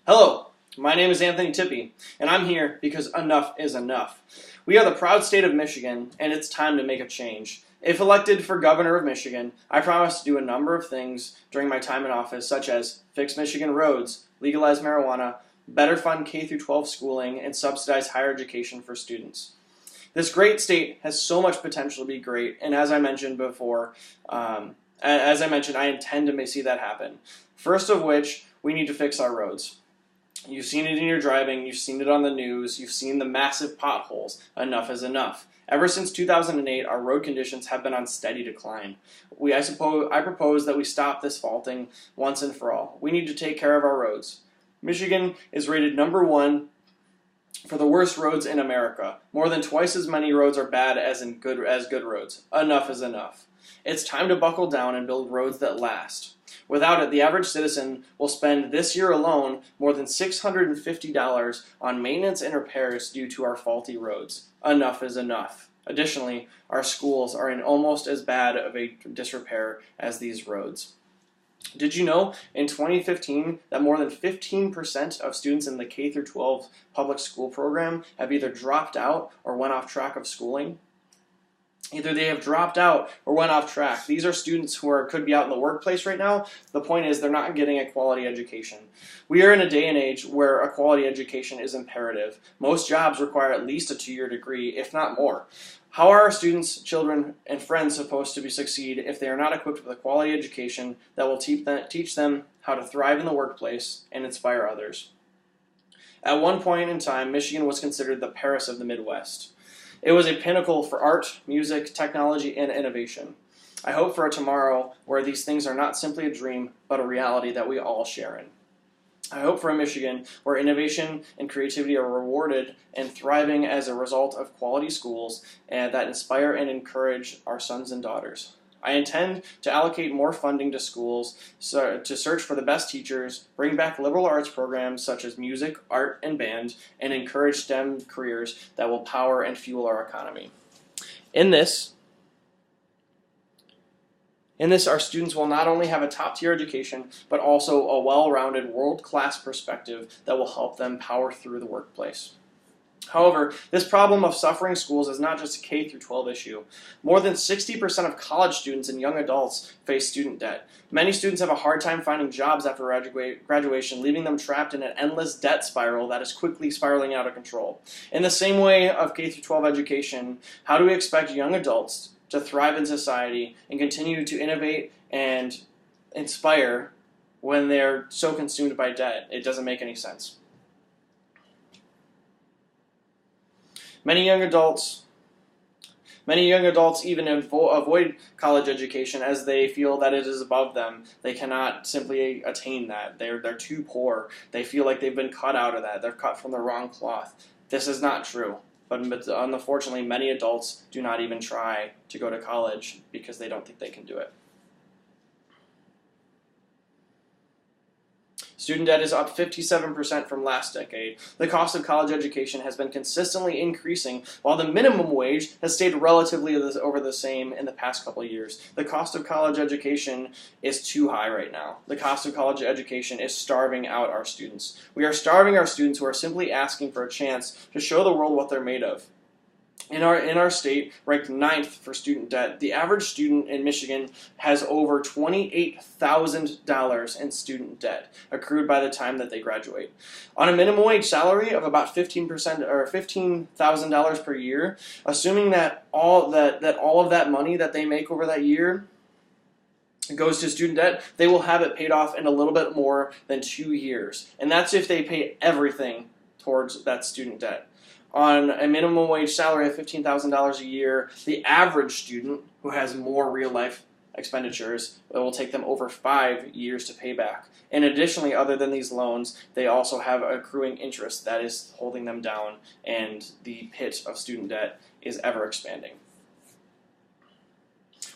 Hello, my name is Anthony Tippy, and I'm here because enough is enough. We are the proud state of Michigan, and it's time to make a change. If elected for governor of Michigan, I promise to do a number of things during my time in office, such as fix Michigan roads, legalize marijuana, better fund K-12 schooling, and subsidize higher education for students. This great state has so much potential to be great, and as I mentioned before, I intend to see that happen. First of which, we need to fix our roads. You've seen it in your driving, you've seen it on the news, you've seen the massive potholes. Enough is enough. Ever since 2008, our road conditions have been on steady decline. I propose that we stop this faulting once and for all. We need to take care of our roads. Michigan is rated #1 for the worst roads in America. More than twice as many roads are bad as good roads. Enough is enough. It's time to buckle down and build roads that last. Without it, the average citizen will spend this year alone more than $650 on maintenance and repairs due to our faulty roads. Enough is enough. Additionally, our schools are in almost as bad of a disrepair as these roads. Did you know in 2015 that more than 15% of students in the K-12 public school program have either dropped out or went off track of schooling? Either they have dropped out or went off track. These are students who could be out in the workplace right now. The point is they're not getting a quality education. We are in a day and age where a quality education is imperative. Most jobs require at least a 2-year degree, if not more. How are our students, children, and friends supposed to succeed if they are not equipped with a quality education that will teach them how to thrive in the workplace and inspire others? At one point in time, Michigan was considered the Paris of the Midwest. It was a pinnacle for art, music, technology, and innovation. I hope for a tomorrow where these things are not simply a dream, but a reality that we all share in. I hope for a Michigan where innovation and creativity are rewarded and thriving as a result of quality schools that inspire and encourage our sons and daughters. I intend to allocate more funding to schools to search for the best teachers, bring back liberal arts programs such as music, art, and band, and encourage STEM careers that will power and fuel our economy. In this, our students will not only have a top-tier education, but also a well-rounded, world-class perspective that will help them power through the workplace. However, this problem of suffering schools is not just a K-12 issue. More than 60% of college students and young adults face student debt. Many students have a hard time finding jobs after graduation, leaving them trapped in an endless debt spiral that is quickly spiraling out of control. In the same way of K-12 education, how do we expect young adults to thrive in society and continue to innovate and inspire when they're so consumed by debt? It doesn't make any sense. Many young adults even avoid college education as they feel that it is above them. They cannot simply attain that. They're too poor. They feel like they've been cut out of that. They're cut from the wrong cloth. This is not true. But unfortunately, many adults do not even try to go to college because they don't think they can do it. Student debt is up 57% from last decade. The cost of college education has been consistently increasing, while the minimum wage has stayed relatively over the same in the past couple of years. The cost of college education is too high right now. The cost of college education is starving out our students. We are starving our students who are simply asking for a chance to show the world what they're made of. In our state, ranked 9th for student debt, the average student in Michigan has over $28,000 in student debt accrued by the time that they graduate. On a minimum wage salary of about 15% or $15,000 per year, assuming that all of that money that they make over that year goes to student debt, they will have it paid off in a little bit more than 2 years. And that's if they pay everything towards that student debt. On a minimum wage salary of $15,000 a year, the average student who has more real-life expenditures, it will take them over 5 years to pay back. And additionally, other than these loans, they also have accruing interest that is holding them down, and the pit of student debt is ever expanding.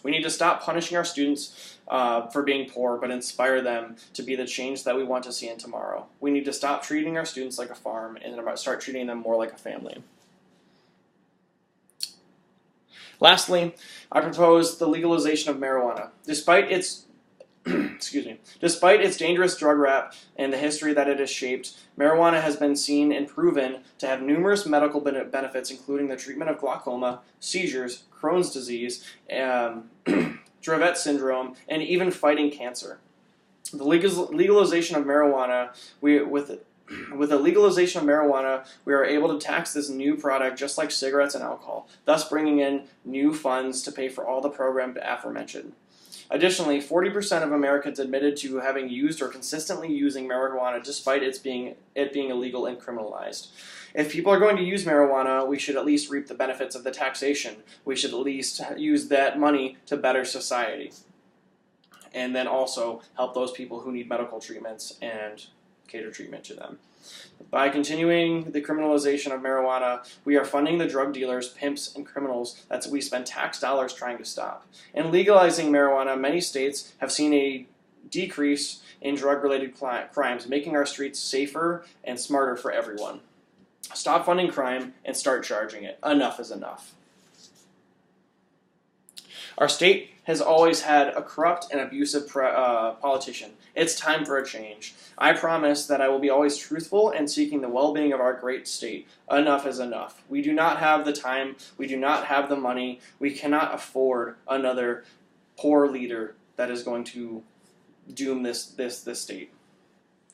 We need to stop punishing our students for being poor, but inspire them to be the change that we want to see in tomorrow. We need to stop treating our students like a farm and start treating them more like a family. Lastly, I propose the legalization of marijuana. Despite its excuse me. Despite its dangerous drug rap and the history that it has shaped, marijuana has been seen and proven to have numerous medical benefits, including the treatment of glaucoma, seizures, Crohn's disease, Dravet syndrome, and even fighting cancer. The legalization of marijuana, with the legalization of marijuana, we are able to tax this new product just like cigarettes and alcohol, thus bringing in new funds to pay for all the programs aforementioned. Additionally, 40% of Americans admitted to having used or consistently using marijuana despite it being illegal and criminalized. If people are going to use marijuana, we should at least reap the benefits of the taxation. We should at least use that money to better society. And then also help those people who need medical treatments and cater treatment to them. By continuing the criminalization of marijuana, we are funding the drug dealers, pimps, and criminals that we spend tax dollars trying to stop. In legalizing marijuana, many states have seen a decrease in drug-related crimes, making our streets safer and smarter for everyone. Stop funding crime and start charging it. Enough is enough. Our state has always had a corrupt and abusive politician. It's time for a change. I promise that I will be always truthful and seeking the well-being of our great state. Enough is enough. We do not have the time. We do not have the money. We cannot afford another poor leader that is going to doom this state.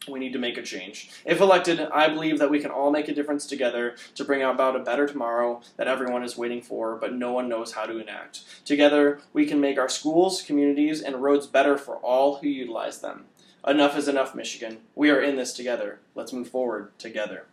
We need to make a change. If elected, I believe that we can all make a difference together to bring about a better tomorrow that everyone is waiting for, but no one knows how to enact. Together, we can make our schools, communities, and roads better for all who utilize them. Enough is enough, Michigan. We are in this together. Let's move forward together.